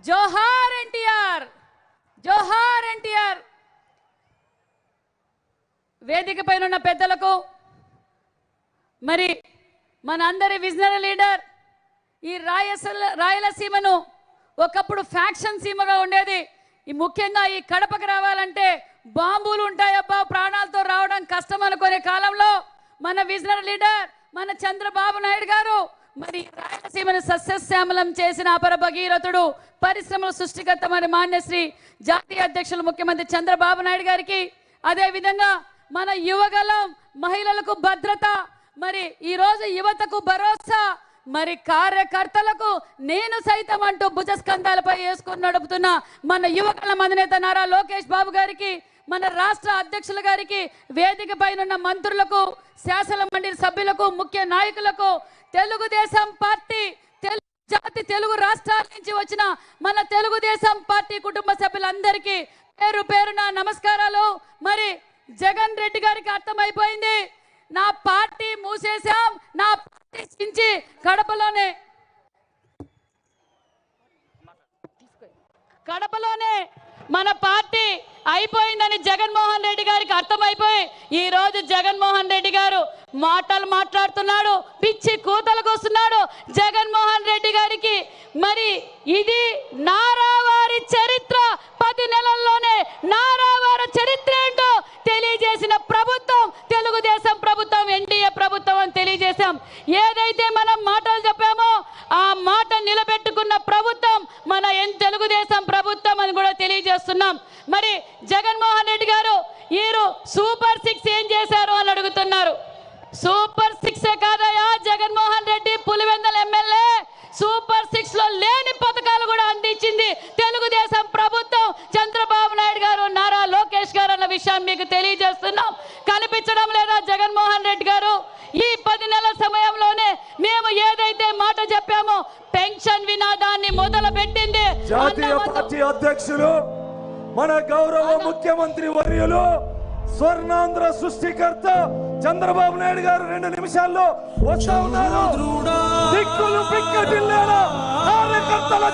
జోహార్ ఎన్టీఆర్, జోహార్ ఎన్టీఆర్. వేదిక పైన ఉన్న పెద్దలకు, మరి మనందరి విజనరీ లీడర్, ఈ రాయలసీమను ఒకప్పుడు ఫ్యాక్షన్ సీమగా ఉండేది. ఈ ముఖ్యంగా ఈ కడపకు రావాలంటే బాంబులు ఉంటాయబ్బా, ప్రాణాలతో రావడం కష్టం అనుకునే కాలంలో మన విజనరీ లీడర్ మన చంద్రబాబు నాయుడు గారు మరి రాయలసీమను సస్యశ్యామలం చేసిన అపర భగీరథుడు, పరిశ్రమల సృష్టికర్త మరి మాన్యశ్రీ జాతీయ అధ్యక్షులు ముఖ్యమంత్రి చంద్రబాబు నాయుడు గారికి, అదేవిధంగా మన యువగలం మహిళలకు భద్రత, మరి ఈరోజు యువతకు భరోసా, మరి కార్యకర్తలకు నేను సైతం అంటూ భుజస్కంధాలపై వేసుకుని నడుపుతున్న మన యువకుల అధినేత నారా లోకేష్ బాబు గారికి, మన రాష్ట్ర అధ్యక్షుల గారికి, వేదిక పైన మంత్రులకు, శాసన మండలి సభ్యులకు, ముఖ్య నాయకులకు, తెలుగుదేశం పార్టీ జాతి తెలుగు రాష్ట్రాల నుంచి వచ్చిన మన తెలుగుదేశం పార్టీ కుటుంబ సభ్యులందరికీ పేరు పేరున నమస్కారాలు. మరి జగన్ రెడ్డి గారికి అర్థమైపోయింది, నా పార్టీ మూసేశాం, నా పార్టీ చించి కడపలోనే మన పార్టీ అయిపోయిందని జగన్మోహన్ రెడ్డి గారికి అర్థమైపోయి ఈ రోజు జగన్మోహన్ రెడ్డి గారు మాటలు మాట్లాడుతున్నాడు, పిచ్చి కూతలకు వస్తున్నాడు. జగన్మోహన్ రెడ్డి గారికి మరి ఇది నారావారి చరిత్ర, 10 నెలల్లోనే నారావారి చరిత్ర ఏంటో తెలియజేసిన ప్రభుత్వం తెలుగుదేశం ప్రభుత్వం, ఎన్డీఏ ప్రభుత్వం అని తెలియజేశాం. ఏదైతే మనం మాటలు చెప్పామో ఆ మాట నిలబెట్టుకున్న ప్రభుత్వం మన తెలుగుదేశం ప్రభుత్వం అని కూడా తెలియజేస్తున్నాం. మరి జగన్మోహన్ రెడ్డి గారు ఈరు సూపర్ 6 ఏం చేశారు అని అడుగుతున్నారు. సూపర్ 6 కాదయా జగన్మోహన్ రెడ్డి, పులివెందుల ఎమ్మెల్యే సూపర్ 6 లో లేని పథకాలు కూడా అందించింది తెలుగుదేశం ప్రభుత్వం, చంద్రబాబు నాయుడు గారు, నారా లోకేష్ గారు అన్న విషయం మీకు తెలియజేస్తున్నాం. కనిపించడం లేదా జగన్మోహన్ రెడ్డి గారు? ఈ 10 నెలల సమయంలోనే మేము ఏదైతే మాట చెప్పామో పెన్షన్ వినాదాన్ని మొదలు పెట్టింది జాతీయ పార్టీ అధ్యక్షులు మన గౌరవ ముఖ్యమంత్రి వర్యులు స్వర్ణాంధ్ర సృష్టికర్త చంద్రబాబు నాయుడు గారు 2 నిమిషాల్లో వస్తా ఉన్నారు. దిక్కులు పిక్కటిల్లేలా కార్యకర్తల